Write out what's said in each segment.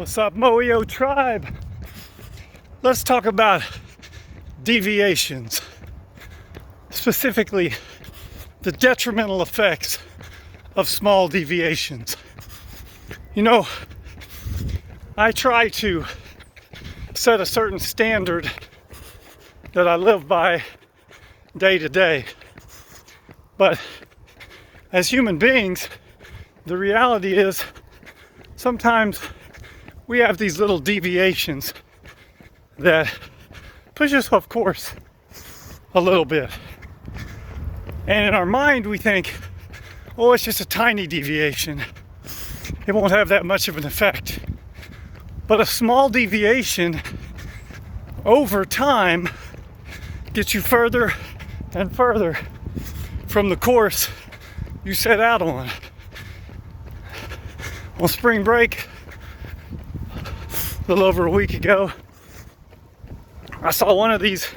What's up, Moyo tribe? Let's talk about deviations, specifically the detrimental effects of small deviations. You know, I try to set a certain standard that I live by day to day, but as human beings, the reality is sometimes we have these little deviations that push us off course a little bit. And in our mind, we think, oh, it's just a tiny deviation. It won't have that much of an effect. But a small deviation over time gets you further and further from the course you set out on. On spring break, a little over a week ago, I saw one of these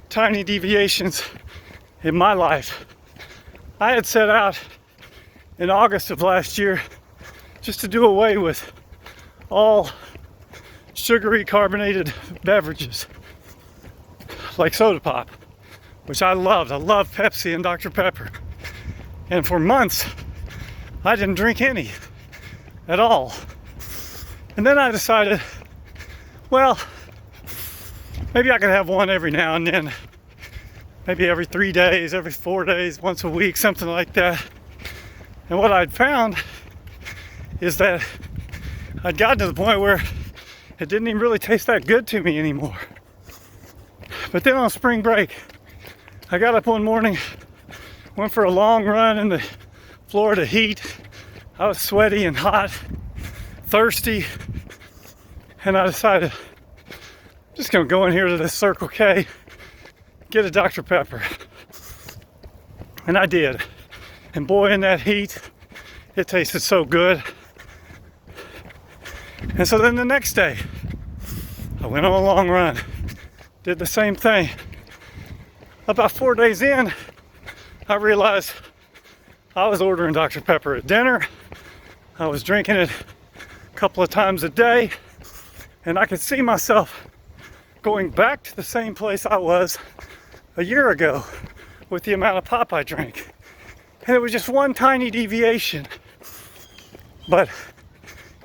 tiny deviations in my life. I had set out in August of last year just to do away with all sugary carbonated beverages like soda pop, which I loved. I loved Pepsi and Dr. Pepper. And for months, I didn't drink any at all. And then I decided, well, maybe I could have one every now and then. Maybe every 3 days, every 4 days, once a week, something like that. And what I'd found is that I'd gotten to the point where it didn't even really taste that good to me anymore. But then on spring break, I got up one morning, went for a long run in the Florida heat. I was sweaty and hot, thirsty, and I decided I'm just gonna go in here to this Circle K, get a Dr. Pepper. And I did. And boy, in that heat, it tasted so good. And so then the next day, I went on a long run, did the same thing. About 4 days in, I realized I was ordering Dr. Pepper at dinner. I was drinking it a couple of times a day, and I could see myself going back to the same place I was a year ago with the amount of pop I drank. And it was just one tiny deviation, but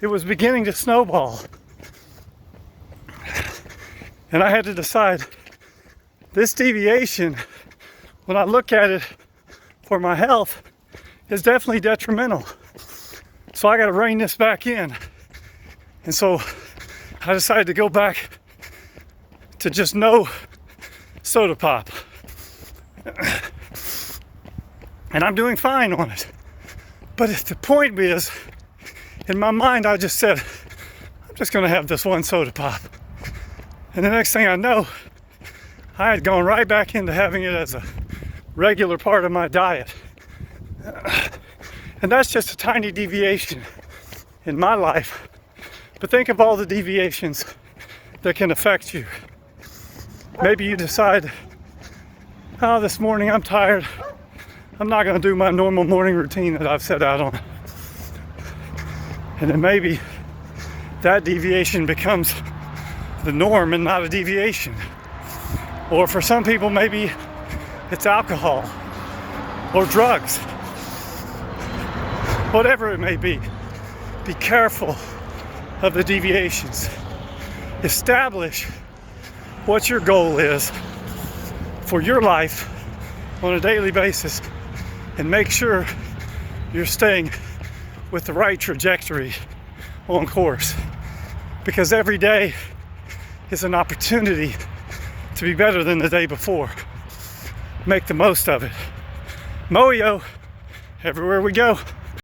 it was beginning to snowball. And I had to decide, this deviation, when I look at it for my health, is definitely detrimental. So I got to rein this back in. And so I decided to go back to just no soda pop. And I'm doing fine on it. But the point is, in my mind, I just said, I'm just going to have this one soda pop. And the next thing I know, I had gone right back into having it as a regular part of my diet. And that's just a tiny deviation in my life. But think of all the deviations that can affect you. Maybe you decide, oh, this morning I'm tired. I'm not going to do my normal morning routine that I've set out on. And then maybe that deviation becomes the norm and not a deviation. Or for some people, maybe it's alcohol or drugs. Whatever it may be careful of the deviations. Establish what your goal is for your life on a daily basis, and make sure you're staying with the right trajectory on course. Because every day is an opportunity to be better than the day before. Make the most of it. Moyo, everywhere we go.